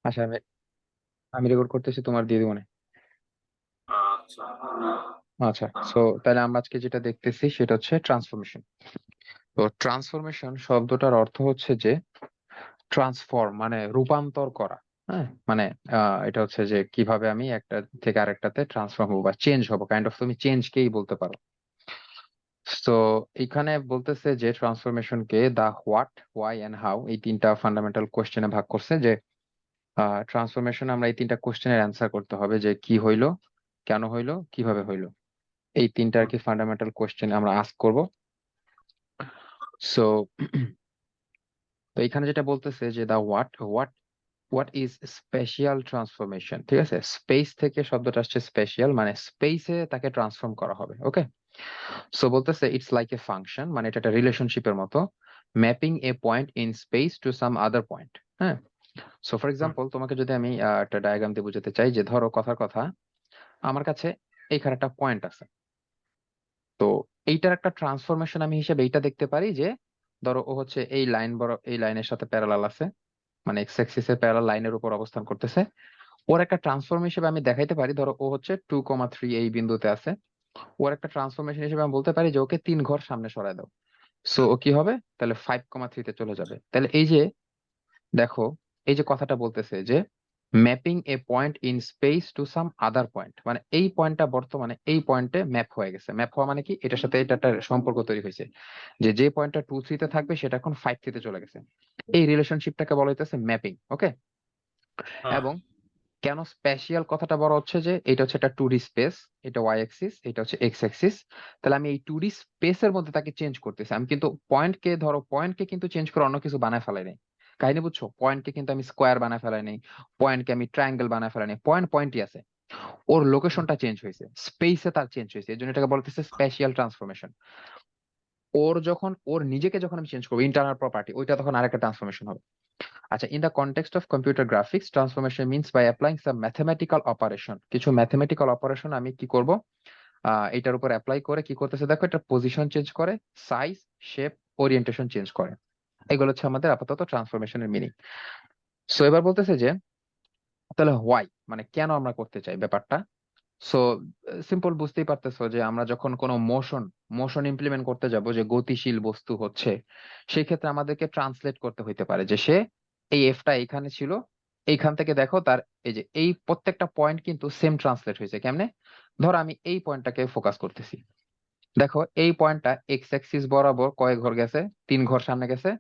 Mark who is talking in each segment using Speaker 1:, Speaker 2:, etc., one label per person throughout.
Speaker 1: আচ্ছা, আমি আমি রেকর্ড করতেছি, তোমার দিয়ে দিব না।
Speaker 2: আচ্ছা।
Speaker 1: আচ্ছা, সো তাহলে আমরা আজকে যেটা দেখতেছি সেটা হচ্ছে ট্রান্সফরমেশন। তো ট্রান্সফরমেশন শব্দটার অর্থ হচ্ছে যে ট্রান্সফর্ম মানে রূপান্তর করা। হ্যাঁ, মানে এটা হচ্ছে যে কিভাবে আমি একটা থেকে আরেকটাতে ট্রান্সফর্ম হবো বা চেঞ্জ হবো, কাইন্ড অফ তুমি চেঞ্জকেই বলতে পারো। তো এখানে বলতেছে যে ট্রান্সফরমেশনকে দা হোয়াট, হোয়াই এন্ড হাউ এই তিনটা ফান্ডামেন্টাল কোশ্চেনে ভাগ করছে। যে ট্রান্সফরমেশন আমরা এই তিনটা কোশ্চেনের অ্যান্সার করতে হবে, যে কি হইলো, কেন হইলো, কিভাবে হইলো। এই তিনটা আর কি ফান্ডামেন্টাল কোশ্চেন আমরা আস্ক করব। সো তো এখানে যেটা বলতেছে যে the what, what what is spatial transformation, ঠিক আছে। স্পেস থেকে শব্দটা আসছে স্পেশিয়াল, মানে স্পেসে তাকে ট্রান্সফর্ম করা হবে। ওকে, সো বলতেছে ইটস লাইক এ ফাংশন, মানে এটা একটা রিলেশনশিপের মতো, mapping a point in space to some other point. হ্যাঁ, সো ফর এক্সাম্পল তোমাকে যদি আমি একটা ডায়াগ্রাম দিয়ে বোঝাতে চাই, যে ধরো কথার কথা আমার কাছে এইখানে একটা পয়েন্ট আছে। তো এইটার একটা ট্রান্সফরমেশন আমি হিসেবে এইটা দেখতে পারি যে ধরো ও হচ্ছে এই লাইন বড় এই লাইনের সাথে প্যারালাল আছে, মানে এক্স অ্যাক্সিস এর প্যারালাল লাইনের উপর অবস্থান করতেছে। ওর একটা ট্রান্সফরমেশন হিসেবে আমি দেখাইতে পারি, ধরো ও হচ্ছে 2,3 এই বিন্দুতে আছে। ওর একটা ট্রান্সফরমেশন হিসেবে আমি বলতে পারি যে ওকে 3 ঘর সামনে সরায় দাও। সো ও কি হবে, তাহলে 5,3 তে চলে যাবে। তাহলে এই যে দেখো, এই যে কথাটা বলতেছে যে mapping a point in space to some other point, মানে এই পয়েন্টটা বর্তমানে এই পয়েন্টে ম্যাপ হয়ে গেছে। ম্যাপ হওয়া মানে কি, এটার সাথে এটা একটা সম্পর্ক তৈরি হয়েছে, যে যে পয়েন্টটা 2,3 তে থাকবে সেটা এখন 5,3 তে চলে গেছে। এই রিলেশনশিপটাকে বলা হইতেছে ম্যাপিং। ওকে,
Speaker 2: হ্যাঁ।
Speaker 1: এবং কেন স্পেশিয়াল কথাটা বড় হচ্ছে, যে এটা হচ্ছে একটা 2D স্পেস, এটা ওয়াই অ্যাক্সিস, এটা হচ্ছে এক্স অ্যাক্সিস। তাহলে আমি এই 2D স্পেসের মধ্যে তাকে চেঞ্জ করতেছি। আমি কিন্তু পয়েন্টকে, ধরো পয়েন্টকে কিন্তু চেঞ্জ করে অন্য কিছু বানায় ফেলাই নাই। কাহিনী বুঝছো, পয়েন্টকে কিন্তু আমি স্কোয়ার বানায় ফেলাই নাই, পয়েন্টকে আমি ট্রায়াঙ্গেল বানায় ফেলাই নাই। পয়েন্ট পয়েন্টই আছে, ওর লোকেশনটা চেঞ্জ হয়েছে, স্পেসে তার চেঞ্জ হয়েছে, এই জন্য এটাকে বলতেছে স্পেশিয়াল ট্রান্সফরমেশন। ওর যখন ওর নিজেকে যখন আমি চেঞ্জ করবো ইন্টারনাল প্রপার্টি, ওইটা তখন আরেকটা ট্রান্সফরমেশন হবে। আচ্ছা, in the context of computer graphics transformation means by applying some mathematical operation. কিছু ম্যাথমেটিক্যাল অপারেশন আমি কি করব, এটার উপর অ্যাপ্লাই করে কি করতেছে দেখো, এটা পজিশন চেঞ্জ করে, সাইজ, শেপ, ওরিয়েন্টেশন চেঞ্জ করে। এগুলো হচ্ছে আমাদের আপাতত ট্রান্সফরমেশনের মিনিং। সো এবার বলতেছে যে তাহলে হোয়াই, মানে কেন আমরা করতে চাই ব্যাপারটা। সো সিম্পল, বুঝতেই পারতেছো যে আমরা যখন কোনো মোশন মোশন ইমপ্লিমেন্ট করতে যাব, যে গতিশীল বস্তু হচ্ছে, সেই ক্ষেত্রে আমাদেরকে ট্রান্সলেট করতে হইতে পারে যে সে এই এফটা এখানে ছিল, এইখান থেকে দেখো তার এই যে এই প্রত্যেকটা পয়েন্ট কিন্তু সেম ট্রান্সলেট হয়েছে কেমনে। ধরো আমি এই পয়েন্টটাকে ফোকাস করতেছি, দেখো এই পয়েন্টটা এক্স অ্যাক্সিস বরাবর কয় ঘর গেছে, 3 ঘর সামনে গেছে,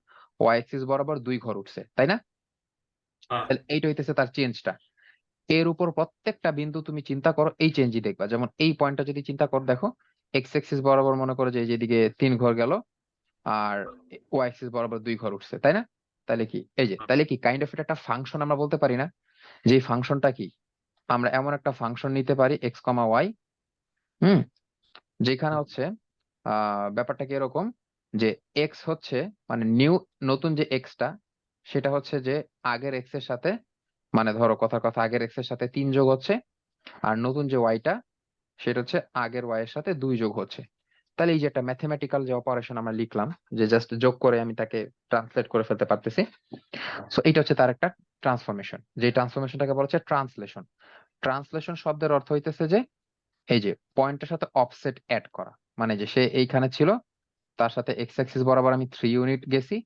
Speaker 1: ওয়াই অ্যাক্সিস বরাবর 2 ঘর উঠছে, তাই না?
Speaker 2: হ্যাঁ।
Speaker 1: তাহলে এইটা হইতেছে তার চেঞ্জটা। এর উপর প্রত্যেকটা বিন্দু তুমি চিন্তা করো, এই চেঞ্জই দেখবা। যেমন এই পয়েন্টটা যদি চিন্তা করো, দেখো এক্স অ্যাক্সিস বরাবর মনে করো যে এই যেদিকে 3 ঘর গেল, আর ওয়াই অ্যাক্সিস বরাবর 2 ঘর উঠছে, তাই না? তাহলে কি, এই যে তাহলে কি কাইন্ড অফ এটা একটা ফাংশন আমরা বলতে পারি না, যে এই ফাংশনটা কি, আমরা এমন একটা ফাংশন নিতে পারি এক্স কমা ওয়াই, হুম, যেখানে হচ্ছে ব্যাপারটা কি এরকম, যে এক্স হচ্ছে মানে নতুন যে এক্সটা, সেটা হচ্ছে যে আগের এক্স এর সাথে, মানে ধরো কথার কথা আগের এক্স এর সাথে 3 যোগ হচ্ছে, আর নতুন যে ওয়াইটা সেটা হচ্ছে আগের ওয়াই এর সাথে 2 যোগ হচ্ছে। তাহলে এই যে একটা ম্যাথমেটিক্যাল যে অপারেশন আমরা লিখলাম, যে জাস্ট যোগ করে আমি তাকে ট্রান্সলেট করে ফেলতে পারতেছি। সো এটা হচ্ছে তার একটা ট্রান্সফরমেশন, যে ট্রান্সফরমেশনটাকে বলা হচ্ছে ট্রান্সলেশন। ট্রান্সলেশন শব্দের অর্থ হইতেছে যে এই যে পয়েন্টের সাথে অফসেট অ্যাড করা, মানে যে সে এইখানে ছিল, তার সাথে এক্স অ্যাক্সিস বরাবর আমি 3 ইউনিট গেছি,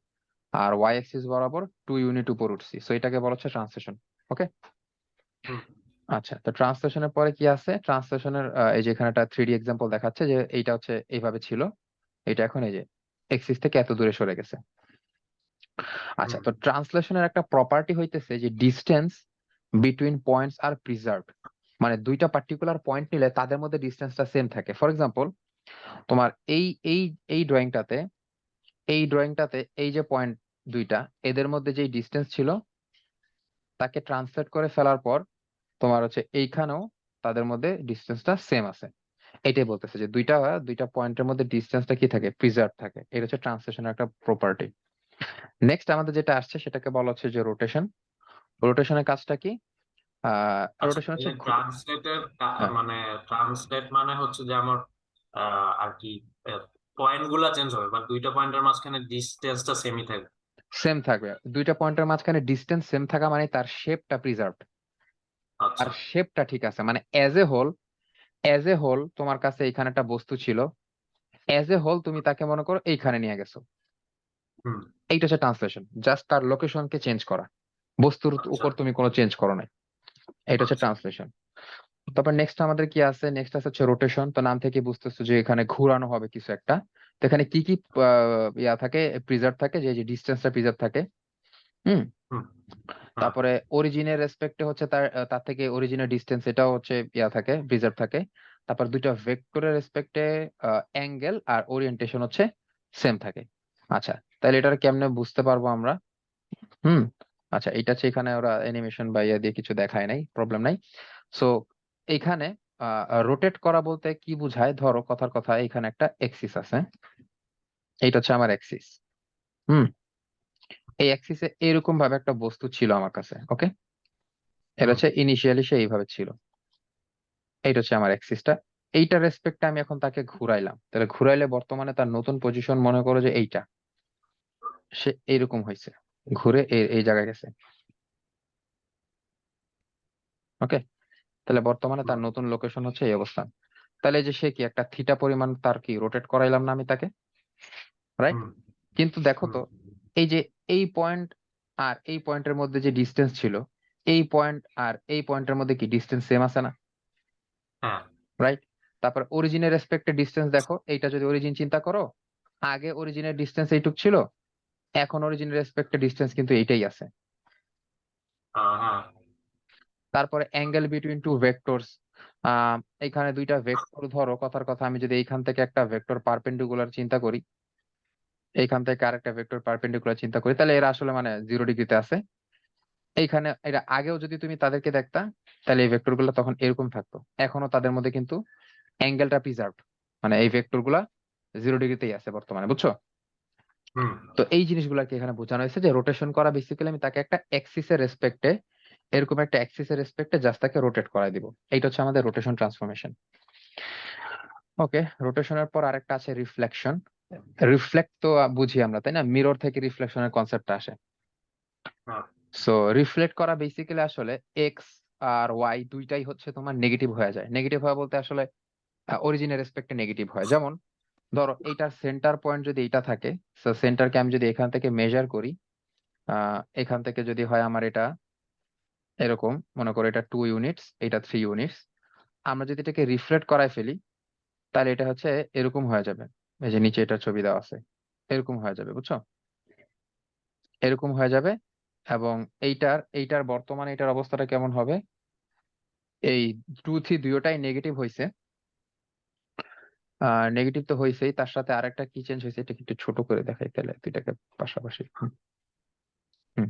Speaker 1: আর ওয়াই অ্যাক্সিস বরাবর 2 ইউনিট উপর উঠছি। সো এটাকে বলা হচ্ছে ট্রান্সলেশন। ওকে,
Speaker 2: হুম।
Speaker 1: আচ্ছা, তো ট্রান্সলেশনের পরে কি আছে, ট্রান্সলেশনের এই যে এখানে একটা 3D এক্সাম্পল দেখাচ্ছে, যে এইটা হচ্ছে এইভাবে ছিল, এটা এখন এই যে এক্সিস থেকে এত দূরে সরে গেছে। আচ্ছা,
Speaker 2: হুম।
Speaker 1: তো ট্রান্সলেশনের একটা প্রপার্টি হইতেছে যে ডিসটেন্স বিটুইন পয়েন্টস আর প্রিজার্ভড, মানে দুইটা পার্টিকুলার পয়েন্ট নিলে তাদের মধ্যে ডিসটেন্সটা সেম থাকে। ফর এক্সাম্পল, তোমার এই এই এই ড্রয়িংটাতে, এই যে পয়েন্ট দুইটা, এদের মধ্যে যে ডিসটেন্স ছিল, তাকে ট্রান্সলেট করে ফেলার পর তোমার হচ্ছে এইখানেও তাদের মধ্যে ডিসটেন্সটা সেম আছে। এটাই বলতেছে যে দুইটা দুইটা পয়েন্টের মধ্যে ডিসটেন্সটা কি থাকে, প্রিজার্ভ থাকে। এটা হচ্ছে ট্রান্সলেশনের একটা প্রপার্টি। নেক্সট আমাদের যেটা আসছে সেটাকে বলা হচ্ছে যে রোটেশন। রোটেশনের কাজটা কি,
Speaker 2: আচ্ছা,
Speaker 1: রোটেশন
Speaker 2: এই
Speaker 1: হচ্ছে
Speaker 2: ট্রান্সলেটের
Speaker 1: হ্যাঁ,
Speaker 2: মানে ট্রান্সলেট মানে হচ্ছে যে আমার আর কি পয়েন্ট গুলা চেঞ্জ হবে, বা দুইটা পয়েন্টের মাঝখানে ডিস্টেন্সটা সেমই থাকবে।
Speaker 1: সেম থাকবে, দুইটা পয়েন্টের মাঝখানে ডিস্টেন্স সেম থাকা মানে তার শেপটা প্রিজার্ভড,
Speaker 2: আচ্ছা।
Speaker 1: আর শেপটা ঠিক আছে, মানে এজ এ হোল তোমার কাছে এখানে একটা বস্তু ছিল, এজ এ হোল তুমি তাকে মনে করো এইখানে নিয়ে গেছো।
Speaker 2: হুম।
Speaker 1: এইটা হচ্ছে ট্রান্সলেশন, জাস্ট তার লোকেশনকে চেঞ্জ করা, বস্তুর
Speaker 2: আচ্ছা।
Speaker 1: উপর তুমি কোনো চেঞ্জ করো নাই। এটা হচ্ছে
Speaker 2: আচ্ছা।
Speaker 1: ট্রান্সলেশন। তারপর নেক্সট আমাদের কি আছে, নেক্সট আছে হচ্ছে রোটেশন। তো নাম থেকে বুঝতেছো যে এখানে ঘোরানো হবে কিছু একটা। তো এখানে কি কি ইয়া থাকে, প্রিজার্ভ থাকে, যে ডিস্টেন্সটা প্রিজার্ভ থাকে। হুম।
Speaker 2: হুম। হ্যাঁ।
Speaker 1: তারপরে অরিজিনের রেসপেক্টে হচ্ছে তার তার থেকে অরিজিনের ডিস্টেন্স এটাও হচ্ছে ইয়া থাকে, প্রিজার্ভ থাকে। তারপর দুইটা ভেক্টরের রেসপেক্টে অ্যাঙ্গেল আর ওরিয়েন্টেশন হচ্ছে সেম থাকে। আচ্ছা, তাহলে এটার কেমনে বুঝতে পারবো আমরা? হুম। আচ্ছা, এটা হচ্ছে এখানে ওরা অ্যানিমেশন বা ইয়া দিয়ে কিছু দেখায় নাই, প্রবলেম নাই। সো এখানে রোটেট করা বলতে কি বোঝায়, ধরো কথার কথা এখানে একটা এক্সিস আছে, এইটা হচ্ছে আমার এক্সিস। হুম। এই অ্যাক্সিসে এরকম ভাবে একটা বস্তু ছিল আমার কাছে, ওকে। এটা
Speaker 2: হুম।
Speaker 1: হচ্ছে ইনিশিয়ালি সে এইভাবে ছিল। এইটা হচ্ছে আমার অ্যাক্সিসটা। এইটার রেসপেক্টে আমি এখন তাকে ঘুরাইলাম, তাহলে ঘুরাইলে বর্তমানে তার নতুন পজিশন মনে করো যে এইটা, সে এইরকম হয়েছে, ঘুরে এই এই জায়গায় গেছে, ওকে। তাহলে বর্তমানে
Speaker 2: হুম।
Speaker 1: তার নতুন লোকেশন হচ্ছে এই অবস্থান। তাহলে এই যে সে কি একটা থিটা পরিমাণ তার কি রোটেট করাইলাম না আমি তাকে, রাইট?
Speaker 2: হুম।
Speaker 1: কিন্তু দেখো
Speaker 2: হুম।
Speaker 1: তো, এই যে এই পয়েন্ট আর এই পয়েন্টের মধ্যে যে ডিস্টেন্স ছিল, এই পয়েন্ট আর এই পয়েন্টের মধ্যে কি ডিস্টেন্স সেম আছে না,
Speaker 2: হ্যাঁ।
Speaker 1: রাইট? তারপর অরিজিনের রেসপেক্টে ডিস্টেন্স দেখো, এইটা যদি অরিজিন চিন্তা করো, আগে অরিজিনের ডিস্টেন্স এইটুক ছিল, এখন অরিজিনের রেসপেক্টে ডিস্টেন্স কিন্তু এইটাই আছে।
Speaker 2: হ্যাঁ।
Speaker 1: তারপরে অ্যাঙ্গেল বিটুইন টু ভেক্টরস, এখানে দুইটা ভেক্টর, ধরো কথার কথা আমি যদি এইখান থেকে একটা ভেক্টর পারপেন্ডিকুলার চিন্তা করি, এইখান থেকে আরেকটা ভেক্টর পারপেন্ডিকুলার চিন্তা করি, তাহলে এরা আসলে মানে 0 ডিগ্রিতে আছে। এইখানে এটা আগেও যদি তুমি তাদেরকে দেখতা, তাহলে এই ভেক্টর গুলো তখন এরকম থাকতো, এখনো তাদের মধ্যে কিন্তু অ্যাঙ্গেলটা প্রিজার্ভ, মানে এই ভেক্টর গুলা 0 ডিগ্রিতেই আছে বর্তমানে, বুঝছো?
Speaker 2: হুম।
Speaker 1: তো এই জিনিসগুলোকে এখানে বোঝানো হয়েছে যে রোটেশন করা বেসিক্যালি আমি তাকে একটা এক্সিসের রেসপেক্টে, এরকম একটা এক্সিসের রেসপেক্টে জাস্ট তাকে রোটেট করাই দিব। এইটা হচ্ছে আমাদের রোটেশন ট্রান্সফরমেশন। ওকে, রোটেশনের পর আরেকটা আছে রিফ্লেকশন। রিফ্লেক্ট তো বুঝি আমরা, তাই না? মিরর থেকে রিফ্লেকশনের কনসেপ্টটা আসে।
Speaker 2: হ্যাঁ।
Speaker 1: সো রিফ্লেক্ট করা বেসিক্যালি আসলে এক্স আর ওয়াই দুইটাই হচ্ছে তোমার নেগেটিভ হয়ে যায়। নেগেটিভ হয় বলতে আসলে অরিজিনের রেসপেক্টে নেগেটিভ হয়। যেমন ধরো এইটার সেন্টার পয়েন্ট যদি এইটা থাকে, সো সেন্টারকে আমি যদি এখান থেকে মেজার করি, এখান থেকে যদি হয় আমার এটা এরকম, মনে করো এটা 2 ইউনিটস, এটা 3 ইউনিটস, আমরা যদি এটাকে রিফ্লেক্ট করায় ফেলি, তাহলে এটা হচ্ছে এরকম হয়ে যাবে। এই যে নিচে এটা ছবি দেওয়া আছে, এরকম হয়ে যাবে, বুঝছো? এরকম হয়ে যাবে। এবং এইটার বর্তমানে এটার অবস্থাটা কেমন হবে, এই টু থ্রি দুইটাই নেগেটিভ হয়েছে। নেগেটিভ তো হয়েছেই, তার সাথে আরেকটা কি চেঞ্জ হয়েছে, এটা একটু ছোট করে দেখাই তাহলে দুইটাকে পাশাপাশি। হুম, হুম।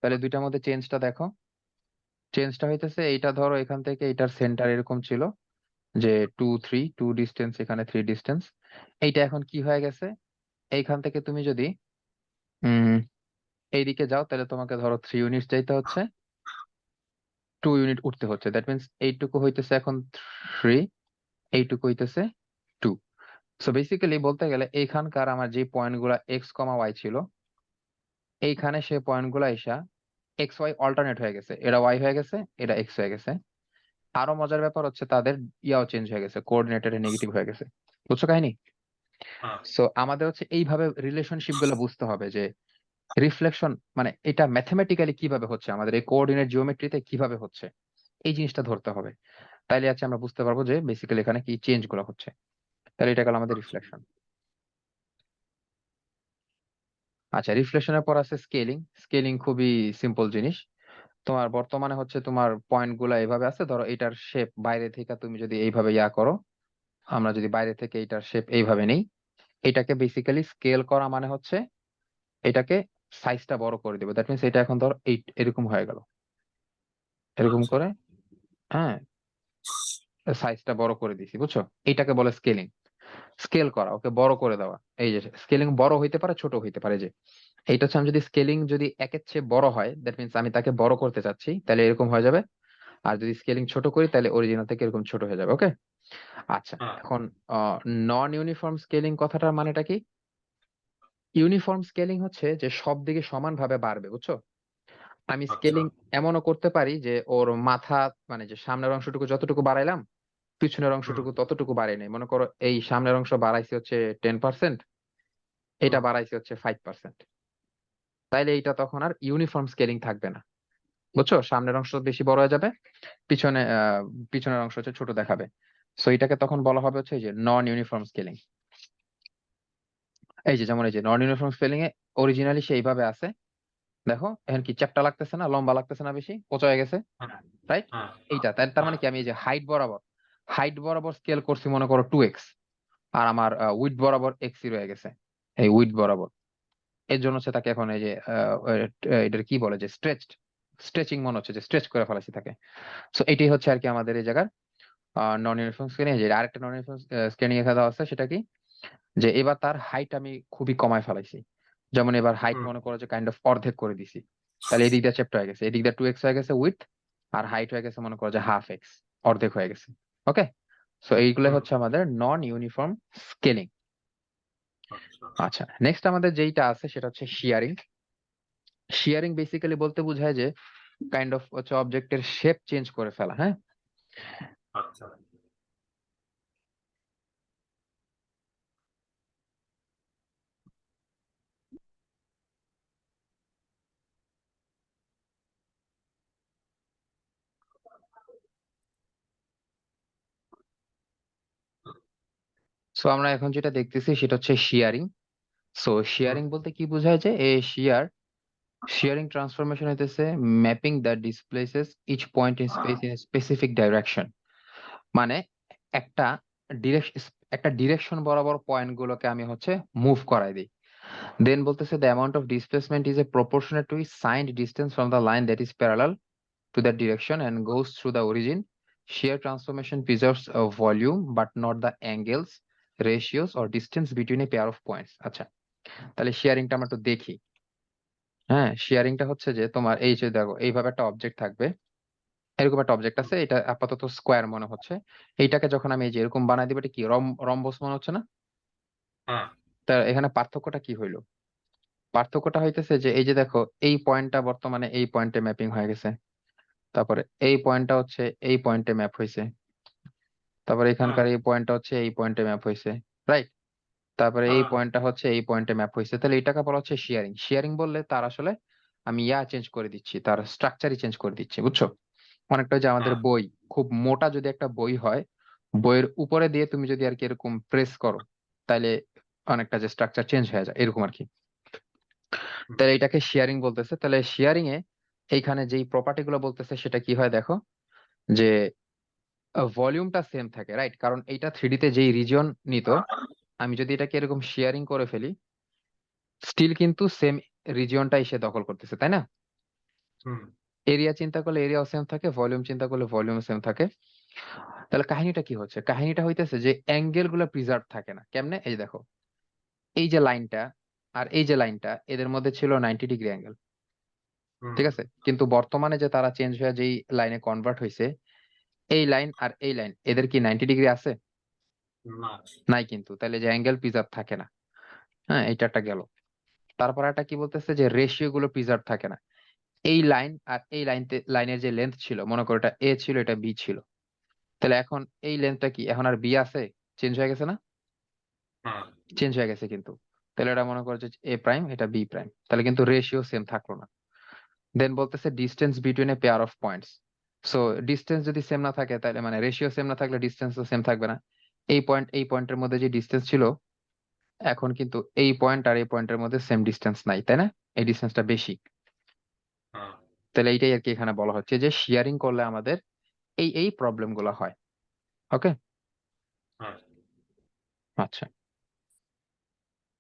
Speaker 1: তাহলে দুইটার মধ্যে চেঞ্জটা দেখো, চেঞ্জটা হইতেছে এইটা, ধরো এখান থেকে এটার সেন্টার এরকম ছিল যে 2 3 2 ডিস্টেন্স, এখানে 3 ডিস্টেন্স। এইটা এখন কি হয়ে গেছে, এইখান থেকে তুমি যদি উম এইদিকে যাও, তাহলে তোমাকে ধরো 3 ইউনিট যাইতে হচ্ছে, 2 ইউনিট উঠতে হচ্ছে। দ্যাট মিনস এইটুকু হইতেছে এখন 3, এইটুকু হইতেছে 2। সো বেসিক্যালি বলতে গেলে এইখানকার আমার যে পয়েন্ট গুলা এক্স কমা ওয়াই ছিল, এইখানে সে পয়েন্ট গুলা এসা এক্স ওয়াই অল্টারনেট হয়ে গেছে, এটা ওয়াই হয়ে গেছে, এটা এক্স হয়ে গেছে। আরো মজার ব্যাপার হচ্ছে তাদের ইয়াও চেঞ্জ হয়ে গেছে, কোঅর্ডিনেটরে নেগেটিভ হয়ে গেছে। বুঝছো কাহিনী?
Speaker 2: হ্যাঁ।
Speaker 1: সো আমাদের হচ্ছে এইভাবে রিলেশনশিপ গুলো বুঝতে হবে যে রিফ্লেকশন মানে এটা ম্যাথমেটিক্যালি কিভাবে হচ্ছে, আমাদের এই কোঅর্ডিনেট জিওমেট্রিতে কিভাবে হচ্ছে, এই জিনিসটা ধরতে হবে। তাইলে আছে আমরা বুঝতে পারবো যে বেসিক্যালি এখানে কি চেঞ্জ গুলো হচ্ছে। তাহলে এটা গেল আমাদের
Speaker 2: আচ্ছা।
Speaker 1: রিফ্লেকশন। আচ্ছা, রিফ্লেকশনের পর আছে স্কেলিং। স্কেলিং খুবই সিম্পল জিনিস। তোমার বর্তমানে হচ্ছে তোমার পয়েন্ট গুলা এইভাবে আছে, ধরো এটার শেপ বাইরে থেকে তুমি যদি এইভাবে ইয়া করো, আমরা যদি বাইরে থেকে এটার শেপ এইভাবে নেই, এটাকে বেসিক্যালি স্কেল করা মানে হচ্ছে এটাকে সাইজটা বড় করে দেবো। দ্যাট মিনস এটা এখন ধরো এই এরকম হয়ে গেল, এরকম
Speaker 2: আচ্ছা।
Speaker 1: করে, হ্যাঁ, সাইজটা বড় করে দিছি, বুঝছো? এটাকে বলে স্কেলিং। স্কেল করা, ওকে বড় করে দেওয়া। এই যে স্কেলিং বড় হইতে পারে, ছোট হইতে পারে। যে এইটা হচ্ছে আমি যদি স্কেলিং যদি একের চেয়ে বড় হয়, দ্যাট মিনস আমি তাকে বড় করতে চাচ্ছি, তাহলে এরকম হয়ে যাবে। আর যদি স্কেলিং ছোট করি, তাহলে অরিজিনাল থেকে এরকম ছোট হয়ে যাবে, ওকে। আচ্ছা,
Speaker 2: হ্যাঁ।
Speaker 1: এখন নন ইউনিফর্ম স্কেলিং কথাটার মানেটা কি? ইউনিফর্ম স্কেলিং হচ্ছে যে সব দিকে সমানভাবে বাড়বে, বুঝছো? আমি
Speaker 2: আচ্ছা।
Speaker 1: স্কেলিং এমনও করতে পারি যে ওর মাথা, মানে যে সামনের অংশটুকু যতটুকু বাড়াইলাম, পিছনের
Speaker 2: হুম
Speaker 1: অংশটুকু ততটুকু বাড়াই নাই। মনে করো এই সামনের অংশ বাড়াইছি হচ্ছে 10%, এটা
Speaker 2: হুম
Speaker 1: বাড়াইছি হচ্ছে 5%। তাইলে এইটা তখন আর ইউনিফর্ম স্কেলিং থাকবে না, বুঝছো? সামনের অংশ বেশি বড় হয়ে যাবে, পিছনে পিছনের অংশ হচ্ছে ছোট দেখাবে। সো এটাকে তখন বলা হবে হচ্ছে এই যে নন ইউনিফর্ম স্কেলিং। এই যে যেমন এই যে নন ইউনিফর্ম স্কেলিং এ অরিজিনালি সে এইভাবে আছে, দেখো এখন কি চ্যাপ্টা লাগতেছে না, লম্বা লাগতেছে না, বেশি পচা হয়ে গেছে,
Speaker 2: হ্যাঁ
Speaker 1: রাইট?
Speaker 2: হ্যাঁ
Speaker 1: এইটা তার তার মানে কি, আমি এই যে হাইট বরাবর স্কেল করছি মনে করো 2x, আর আমার উইড বরাবর এক্সই রয়ে গেছে, এই উইড বরাবর। এর জন্য হচ্ছে তাকে এখন এই যে এটার কি বলে, যে স্ট্রেচিং মনে হচ্ছে, যে স্ট্রেচ করে ফেলাছি তাকে। সো এটাই হচ্ছে আর কি আমাদের এই জায়গার নন ইউনিফর্ম স্কেলিং। যে আরেকটা নন ইউনিফর্ম স্কেলিং এখানে দেওয়া আছে, সেটা কি, যে এবার তার হাইট আমি খুবই কমায় ফেলাইছি। যেমন এবার হাইট
Speaker 2: হুম
Speaker 1: মনে করো যে কাইন্ড অফ অর্ধেক করে দিছি, তাহলে এদিক দিয়ে চ্যাপ্টা হয়ে গেছে, এদিক দিয়ে 2x হয়ে গেছে উইথ, আর হাইট হয়ে গেছে মনে করো যে 1/2x, অর্ধেক হয়ে গেছে। ওকে, সো এইগুলো
Speaker 2: হুম
Speaker 1: হচ্ছে আমাদের নন ইউনিফর্ম স্কেলিং।
Speaker 2: আচ্ছা।
Speaker 1: আচ্ছা, নেক্সট আমাদের যেইটা আছে সেটা হচ্ছে শিয়ারিং। শিয়ারিং বেসিক্যালি বলতে বোঝায় যে কাইন্ড অফ হচ্ছে অবজেক্টের শেপ চেঞ্জ করে ফেলা, হ্যাঁ।
Speaker 2: আচ্ছা।
Speaker 1: সো আমরা এখন যেটা দেখতেছি সেটা হচ্ছে শিয়ারিং। সো
Speaker 2: হুম
Speaker 1: শিয়ারিং বলতে কি বোঝায়, যে শিয়ারিং ট্রান্সফরমেশন হইতেছে mapping that displaces each point in space in specific direction. মানে একটা ডিরেকশন, একটা ডিরেকশন বরাবর পয়েন্ট গুলোকে আমি হচ্ছে মুভ করাই দিই। দেন বলতেছে the amount of displacement is a proportionate to signed distance from the line that is parallel to that direction and goes through the origin. Shear transformation preserves a volume but not the angles, ratios or distance between a pair of points. আচ্ছা, তাহলে শেয়ারিংটা আমরা একটু দেখি। হ্যাঁ, শেয়ারিংটা হচ্ছে যে তোমার এই যে দেখো এইভাবে একটা অবজেক্ট থাকবে, এরকম একটা অবজেক্ট আছে, এটা আপাতত স্কোয়ার মনে হচ্ছে। এইটাকে যখন আমি এই যে এরকম বানাই দিব, এটা কি রম্বস মনে হচ্ছে না?
Speaker 2: হ্যাঁ
Speaker 1: তা এখানে পার্থক্যটা কি হইলো? পার্থক্যটা হইতেছে যে এই যে দেখো এই পয়েন্টটা বর্তমানে এই পয়েন্টে ম্যাপিং হয়ে গেছে, তারপরে এই পয়েন্টটা হচ্ছে এই পয়েন্টে ম্যাপ হয়েছে, তারপরে
Speaker 2: হ্যাঁ
Speaker 1: এখানকার এই পয়েন্টটা হচ্ছে এই পয়েন্টে ম্যাপ হয়েছে, রাইট? তারপরে এই
Speaker 2: হ্যাঁ
Speaker 1: পয়েন্টটা হচ্ছে এই পয়েন্টে ম্যাপ হয়েছে। তাহলে এটাকে বলা হচ্ছে শিয়ারিং। শিয়ারিং বললে তার আসলে আমি চেঞ্জ করে দিচ্ছি, তার স্ট্রাকচারই চেঞ্জ করে দিচ্ছি, বুঝছো? অনেকটা ওই যে আমাদের
Speaker 2: হ্যাঁ
Speaker 1: বই, খুব মোটা যদি একটা বই হয়, বইয়ের উপরে দিয়ে তুমি যদি আর কি এরকম প্রেস করো, তাহলে অনেকটা যে স্ট্রাকচার চেঞ্জ হয়ে যায়, এরকম আর কি।
Speaker 2: হুম
Speaker 1: তাহলে এটাকে শেয়ারিং বলতেছে। তাহলে শেয়ারিং এ এইখানে যেই প্রপার্টি গুলো বলতেছে সেটা কি হয় দেখো, যে ভলিউমটা সেম থাকে, রাইট? কারণ এইটা 3D তে যেই রিজিয়ন নিত, আমি যদি এটাকে এরকম শেয়ারিং করে ফেলি, স্টিল কিন্তু সেম রিজিয়নটা এসে দখল করতেছে, তাই না?
Speaker 2: হুম
Speaker 1: এরিয়া চিন্তা করলে এরিয়াও সেম থাকে, ভলিউম চিন্তা করলে ভলিউম সেম থাকে। তাহলে কাহিনীটা কি হচ্ছে? কাহিনীটা হইতেছে যে অ্যাঙ্গেল গুলো প্রিজার্ভ থাকে না। কেমনে? এই যে দেখো, এই যে লাইনটা আর এই যে লাইনটা, এদের মধ্যে ছিল 90 ডিগ্রি অ্যাঙ্গেল,
Speaker 2: হুম
Speaker 1: ঠিক আছে? কিন্তু বর্তমানে যে তারা চেঞ্জ হয়ে যেই লাইনে কনভার্ট হয়েছে, এই লাইন আর এই লাইন, এদের কি 90 ডিগ্রি আছে?
Speaker 2: না।
Speaker 1: নাই কিন্তু। তাহলে যে অ্যাঙ্গেল প্রিজার্ভ থাকে না, হ্যাঁ, এটা একটা গেল। তারপর একটা কি বলতেছে, যে রেশিও গুলো প্রিজার্ভ থাকে না। এই লাইন আর এই লাইনের যে লেন্থ ছিল, মনে করো এটা এ ছিল, এটা বি ছিল, তাহলে এখন এই লেন্থটা কি এখন আর বি আছে? চেঞ্জ হয়ে গেছে না?
Speaker 2: হ্যাঁ
Speaker 1: চেঞ্জ হয়ে গেছে কিন্তু। তাহলে এটা মনে করো যে এ প্রাইম, এটা বি প্রাইম, তাহলে কিন্তু রেশিও সেম থাকলো না। দেন বলতেছে distance between a pair of points. So distance যদি সেম না থাকে, তাহলে মানে রেশিও সেম না থাকলে ডিস্টেন্স তো সেম থাকবে না। এই পয়েন্টের মধ্যে যে ডিস্টেন্স ছিল, এখন কিন্তু এই পয়েন্ট আর এই পয়েন্টের মধ্যে সেম ডিস্টেন্স নাই, তাই না? এই ডিস্টেন্সটা বেশি।
Speaker 2: হ্যাঁ
Speaker 1: তাহলে এইটাই আর কি এখানে বলা হচ্ছে, যে শেয়ারিং করলে আমাদের এই প্রবলেম গুলো হয়। ওকে,
Speaker 2: হ্যাঁ
Speaker 1: আচ্ছা।